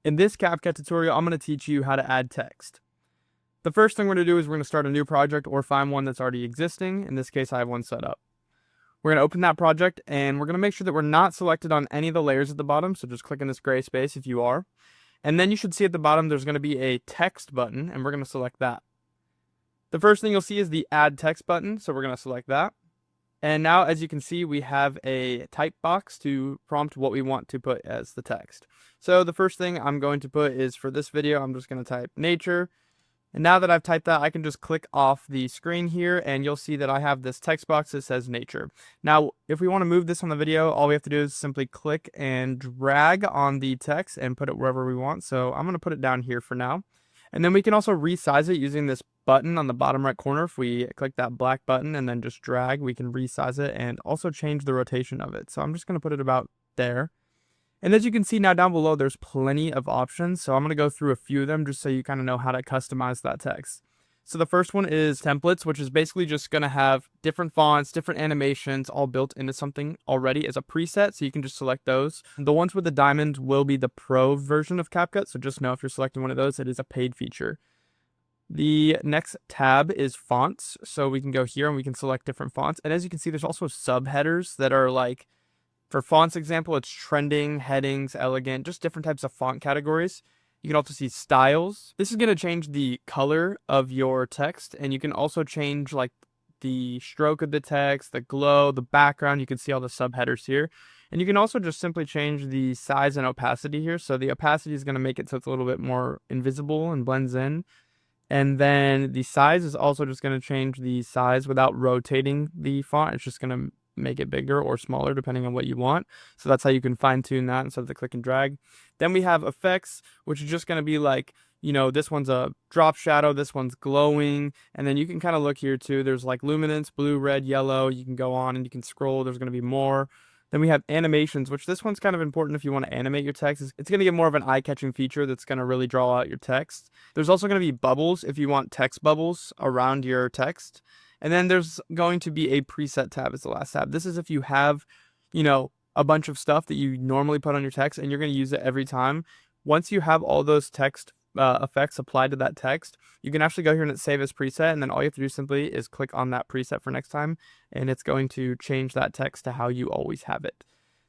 In this CapCut tutorial, I'm going to teach you how to add text. The first thing we're going to do is we're going to start a new project or find one that's already existing. In this case, I have one set up. We're going to open that project and we're going to make sure that we're not selected on any of the layers at the bottom. So just click in this gray space if you are. And then you should see at the bottom there's going to be a text button and we're going to select that. The first thing you'll see is the add text button. So we're going to select that. And now, as you can see, we have a type box to prompt what we want to put as the text. So the first thing I'm going to put is, for this video, I'm just going to type nature. And now that I've typed that, I can just click off the screen here and you'll see that I have this text box that says nature. Now, if we want to move this on the video, all we have to do is simply click and drag on the text and put it wherever we want. So I'm going to put it down here for now. And then we can also resize it using this button on the bottom right corner. If we click that black button and then just drag, we can resize it and also change the rotation of it. So I'm just going to put it about there. And as you can see now down below, there's plenty of options. So I'm going to go through a few of them just so you kind of know how to customize that text. So the first one is templates, which is basically just going to have different fonts, different animations all built into something already as a preset. So you can just select those. The ones with the diamond will be the pro version of CapCut. So just know if you're selecting one of those, it is a paid feature. The next tab is fonts. So we can go here and we can select different fonts. And as you can see, there's also subheaders that are like, for fonts example, it's trending, headings, elegant, just different types of font categories. You can also see styles. This is going to change the color of your text, and you can also change like the stroke of the text, the glow, the background. You can see all the subheaders here. And you can also just simply change the size and opacity here. So the opacity is going to make it so it's a little bit more invisible and blends in. And then the size is also just going to change the size without rotating the font. It's just going to make it bigger or smaller depending on what you want. So that's how you can fine tune that instead of the click and drag. Then we have effects, which is just going to be like, you know, this one's a drop shadow, this one's glowing, and then you can kind of look here too. There's like luminance, blue, red, yellow. You can go on and you can scroll. There's going to be more. Then we have animations, which this one's kind of important if you want to animate your text. It's going to get more of an eye-catching feature that's going to really draw out your text. There's also going to be bubbles if you want text bubbles around your text. And then there's going to be a preset tab as the last tab. This is if you have, you know, a bunch of stuff that you normally put on your text and you're going to use it every time. Once you have all those text effects applied to that text, you can actually go here and hit save as preset. And then all you have to do simply is click on that preset for next time. And it's going to change that text to how you always have it.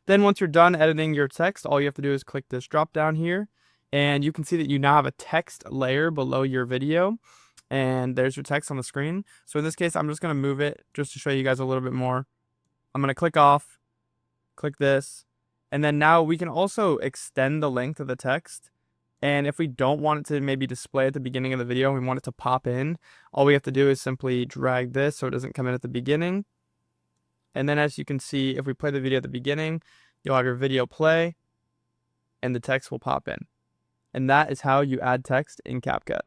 Then once you're done editing your text, all you have to do is click this drop down here. And you can see that you now have a text layer below your video. And there's your text on the screen. So in this case, I'm just going to move it just to show you guys a little bit more. I'm going to click off, click this, and then now we can also extend the length of the text. And if we don't want it to maybe display at the beginning of the video, we want it to pop in, all we have to do is simply drag this so it doesn't come in at the beginning. And then as you can see, if we play the video at the beginning, you'll have your video play and the text will pop in. And that is how you add text in CapCut.